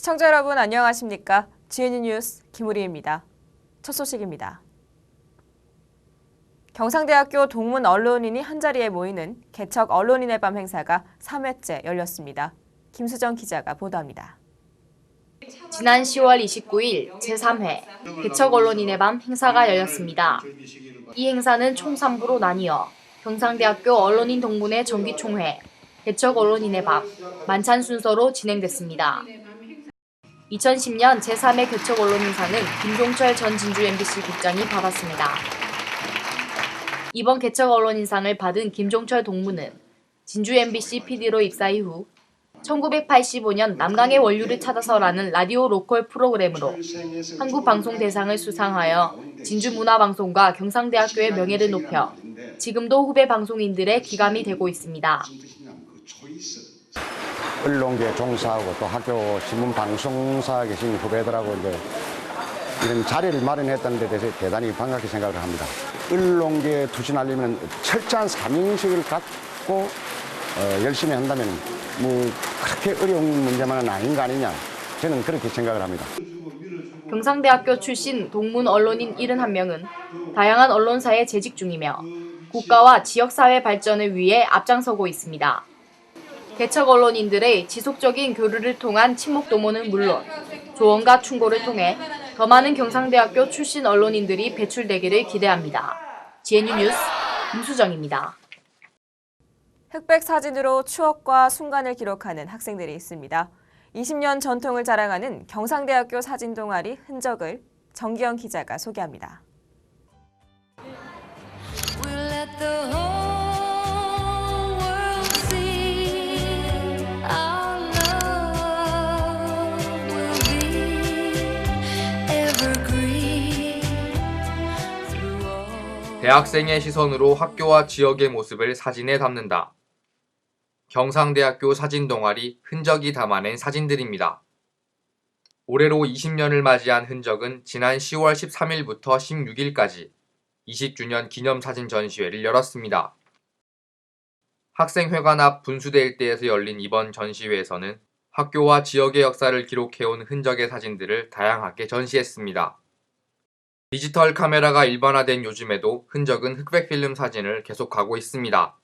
시청자 여러분 안녕하십니까? GNU 뉴스 김우리입니다. 첫 소식입니다. 경상대학교 동문 언론인이 한자리에 모이는 개척 언론인의 밤 행사가 3회째 열렸습니다. 김수정 기자가 보도합니다. 지난 10월 29일 제3회 개척 언론인의 밤 행사가 열렸습니다. 이 행사는 총 3부로 나뉘어 경상대학교 언론인 동문회 정기총회, 개척 언론인의 밤, 만찬 순서로 진행됐습니다. 2010년 제3회 개척 언론인상은 김종철 전 진주 MBC 국장이 받았습니다. 이번 개척 언론인상을 받은 김종철 동무는 진주 MBC PD로 입사 이후 1985년 남강의 원류를 찾아서라는 라디오 로컬 프로그램으로 한국방송대상을 수상하여 진주문화방송과 경상대학교의 명예를 높여 지금도 후배 방송인들의 기감이 되고 있습니다. 언론계에 종사하고 또 학교 신문방송사에 계신 후배들하고 이제 이런 자리를 마련했다는 데 대해서 대단히 반갑게 생각을 합니다. 언론계에 투신하려면 철저한 사명의식을 갖고 열심히 한다면 뭐 그렇게 어려운 문제만은 아닌 거 아니냐, 저는 그렇게 생각을 합니다. 경상대학교 출신 동문 언론인 71명은 다양한 언론사에 재직 중이며 국가와 지역사회 발전을 위해 앞장서고 있습니다. 개척 언론인들의 지속적인 교류를 통한 친목 도모는 물론 조언과 충고를 통해 더 많은 경상대학교 출신 언론인들이 배출되기를 기대합니다. GNU 뉴스 김수정입니다. 흑백 사진으로 추억과 순간을 기록하는 학생들이 있습니다. 20년 전통을 자랑하는 경상대학교 사진 동아리 흔적을 정기영 기자가 소개합니다. 대학생의 시선으로 학교와 지역의 모습을 사진에 담는다. 경상대학교 사진 동아리 흔적이 담아낸 사진들입니다. 올해로 20년을 맞이한 흔적은 지난 10월 13일부터 16일까지 20주년 기념사진 전시회를 열었습니다. 학생회관 앞 분수대 일대에서 열린 이번 전시회에서는 학교와 지역의 역사를 기록해온 흔적의 사진들을 다양하게 전시했습니다. 디지털 카메라가 일반화된 요즘에도 흔적은 흑백 필름 사진을 계속하고 있습니다.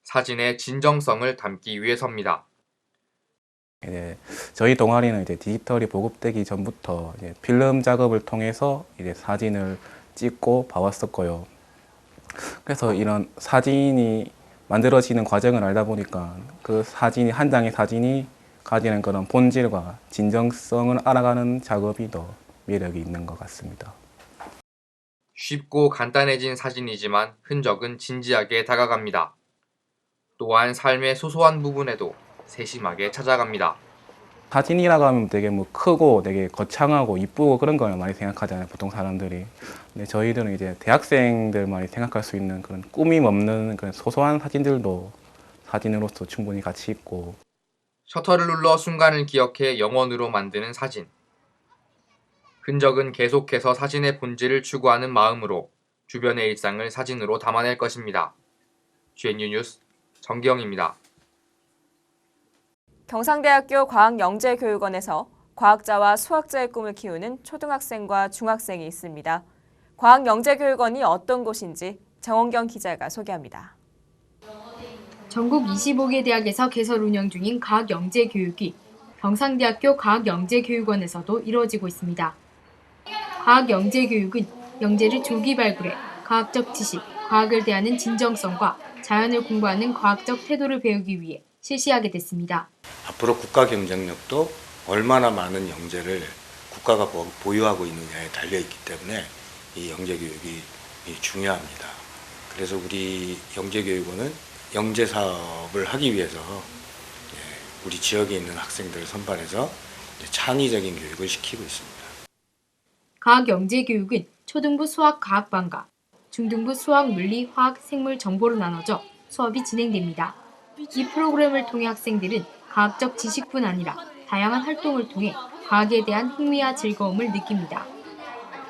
사진의 진정성을 담기 위해서입니다. 저희 동아리는 디지털이 보급되기 전부터 필름 작업을 통해서 사진을 찍고 봐왔었고요. 그래서 이런 사진이 만들어지는 과정을 알다 보니까 그 사진이, 한 장의 사진이 가지는 그런 본질과 진정성을 알아가는 작업이 더 매력이 있는 것 같습니다. 쉽고 간단해진 사진이지만 흔적은 진지하게 다가갑니다. 또한 삶의 소소한 부분에도 세심하게 찾아갑니다. 사진이라고 하면 되게 크고 되게 거창하고 이쁘고 그런 걸 많이 생각하잖아요, 보통 사람들이. 근데 저희들은 이제 대학생들만이 생각할 수 있는 그런 꾸밈 없는 그런 소소한 사진들도 사진으로서 충분히 가치 있고. 셔터를 눌러 순간을 기억해 영원으로 만드는 사진. 흔적은 계속해서 사진의 본질을 추구하는 마음으로 주변의 일상을 사진으로 담아낼 것입니다. GNU 뉴스 정기영입니다. 경상대학교 과학영재교육원에서 과학자와 수학자의 꿈을 키우는 초등학생과 중학생이 있습니다. 과학영재교육원이 어떤 곳인지 정원경 기자가 소개합니다. 전국 25개 대학에서 개설 운영 중인 과학영재교육이 경상대학교 과학영재교육원에서도 이루어지고 있습니다. 과학영재교육은 영재를 조기 발굴해 과학적 지식, 과학을 대하는 진정성과 자연을 공부하는 과학적 태도를 배우기 위해 실시하게 됐습니다. 앞으로 국가 경쟁력도 얼마나 많은 영재를 국가가 보유하고 있느냐에 달려있기 때문에 이 영재교육이 중요합니다. 그래서 우리 영재교육원은 영재 사업을 하기 위해서 우리 지역에 있는 학생들을 선발해서 창의적인 교육을 시키고 있습니다. 과학영재교육은 초등부 수학과학반과 중등부 수학, 물리, 화학, 생물 정보로 나눠져 수업이 진행됩니다. 이 프로그램을 통해 학생들은 과학적 지식뿐 아니라 다양한 활동을 통해 과학에 대한 흥미와 즐거움을 느낍니다.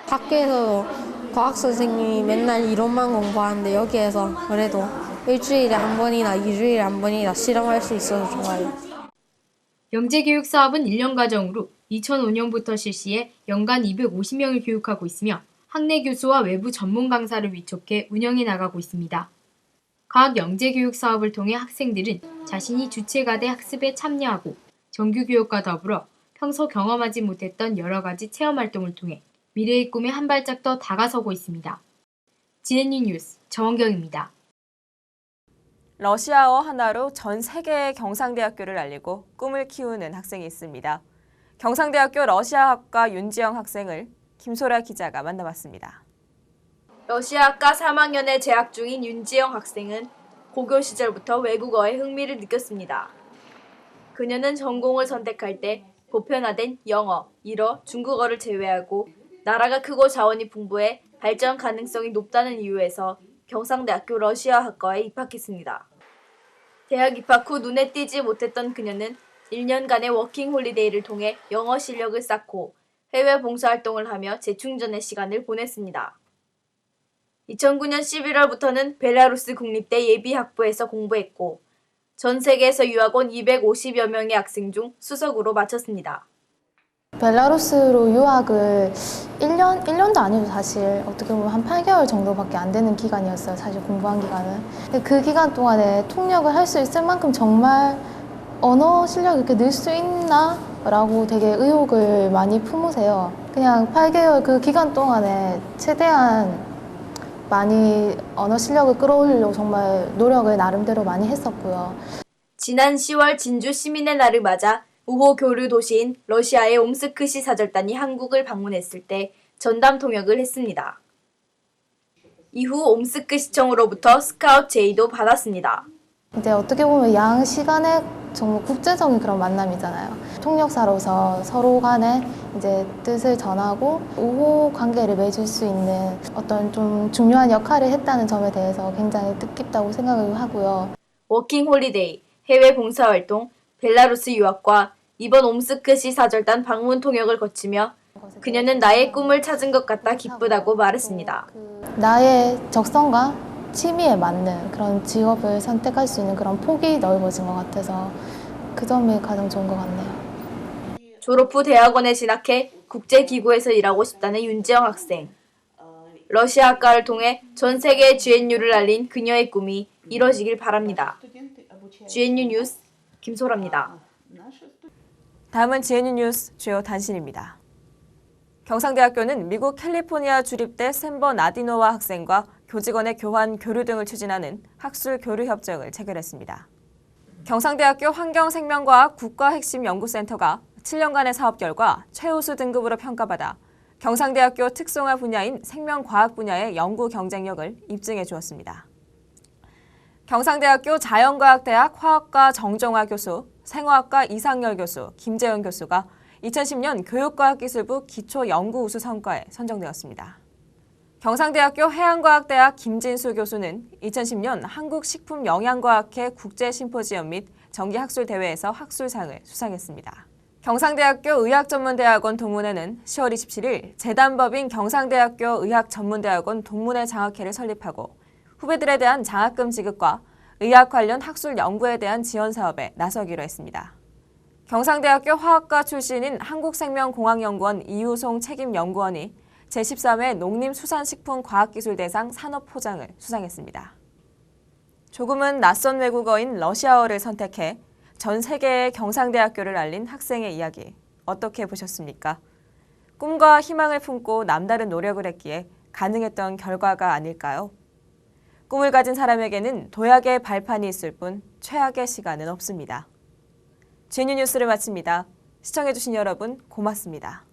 학교에서 과학 선생님이 맨날 이론만 공부하는데 여기에서 그래도 일주일에 한 번이나 2주일에 한 번이나 실험할 수 있어서 좋아요. 영재교육 사업은 1년 과정으로 2005년부터 실시해 연간 250명을 교육하고 있으며 학내 교수와 외부 전문 강사를 위촉해 운영해 나가고 있습니다. 과학 영재교육 사업을 통해 학생들은 자신이 주체가 돼 학습에 참여하고 정규교육과 더불어 평소 경험하지 못했던 여러 가지 체험활동을 통해 미래의 꿈에 한 발짝 더 다가서고 있습니다. GNU 뉴스 정원경입니다. 러시아어 하나로 전 세계의 경상대학교를 알리고 꿈을 키우는 학생이 있습니다. 경상대학교 러시아학과 윤지영 학생을 김소라 기자가 만나봤습니다. 러시아학과 3학년에 재학 중인 윤지영 학생은 고교 시절부터 외국어에 흥미를 느꼈습니다. 그녀는 전공을 선택할 때 보편화된 영어, 일어, 중국어를 제외하고 나라가 크고 자원이 풍부해 발전 가능성이 높다는 이유에서 경상대학교 러시아학과에 입학했습니다. 대학 입학 후 눈에 띄지 못했던 그녀는 1년간의 워킹 홀리데이를 통해 영어 실력을 쌓고 해외 봉사활동을 하며 재충전의 시간을 보냈습니다. 2009년 11월부터는 벨라루스 국립대 예비학부에서 공부했고 전 세계에서 유학 온 250여 명의 학생 중 수석으로 마쳤습니다. 벨라루스로 유학을 1년도 아니고 사실 어떻게 보면 한 8개월 정도밖에 안 되는 기간이었어요. 사실 공부한 기간은. 근데 그 기간 동안에 통역을 할 수 있을 만큼 정말 언어 실력이 이렇게 늘 수 있나? 라고 되게 의혹을 많이 품으세요. 그냥 8개월 그 기간 동안에 최대한 많이 언어 실력을 끌어올리려고 정말 노력을 나름대로 많이 했었고요. 지난 10월 진주 시민의 날을 맞아 우호 교류 도시인 러시아의 옴스크시 사절단이 한국을 방문했을 때 전담 통역을 했습니다. 이후 옴스크시청으로부터 스카우트 제의도 받았습니다. 이제 어떻게 보면 양 시간의 정말 국제적인 그런 만남이잖아요. 통역사로서 서로 간에 이제 뜻을 전하고 우호 관계를 맺을 수 있는 어떤 좀 중요한 역할을 했다는 점에 대해서 굉장히 뜻깊다고 생각을 하고요. 워킹 홀리데이, 해외 봉사활동, 벨라루스 유학과 이번 옴스크시 사절단 방문 통역을 거치며 그녀는 나의 꿈을 찾은 것 같다 기쁘다고 말했습니다. 나의 적성과 취미에 맞는 그런 직업을 선택할 수 있는 그런 폭이 넓어진 것 같아서 그 점이 가장 좋은 것 같네요. 졸업 후 대학원에 진학해 국제기구에서 일하고 싶다는 윤지영 학생. 러시아 학과를 통해 전 세계의 GNU를 알린 그녀의 꿈이 이뤄지길 바랍니다. GNU 뉴스 김소라입니다. 다음은 GNU 뉴스 주요 단신입니다. 경상대학교는 미국 캘리포니아 주립대 샘버 나디노와 학생과 교직원의 교환, 교류 등을 추진하는 학술 교류 협정을 체결했습니다. 경상대학교 환경생명과학 국가핵심연구센터가 7년간의 사업 결과 최우수 등급으로 평가받아 경상대학교 특성화 분야인 생명과학 분야의 연구 경쟁력을 입증해 주었습니다. 경상대학교 자연과학대학 화학과 정정화 교수, 생화학과 이상열 교수, 김재현 교수가 2010년 교육과학기술부 기초연구우수 성과에 선정되었습니다. 경상대학교 해양과학대학 김진수 교수는 2010년 한국식품영양과학회 국제심포지엄 및 정기학술대회에서 학술상을 수상했습니다. 경상대학교 의학전문대학원 동문회는 10월 27일 재단법인 경상대학교 의학전문대학원 동문회 장학회를 설립하고 후배들에 대한 장학금 지급과 의학 관련 학술 연구에 대한 지원 사업에 나서기로 했습니다. 경상대학교 화학과 출신인 한국생명공학연구원 이우송 책임연구원이 제13회 농림수산식품과학기술대상 산업포장을 수상했습니다. 조금은 낯선 외국어인 러시아어를 선택해 전 세계의 경상대학교를 알린 학생의 이야기 어떻게 보셨습니까? 꿈과 희망을 품고 남다른 노력을 했기에 가능했던 결과가 아닐까요? 꿈을 가진 사람에게는 도약의 발판이 있을 뿐 최악의 시간은 없습니다. GNU 뉴스를 마칩니다. 시청해주신 여러분 고맙습니다.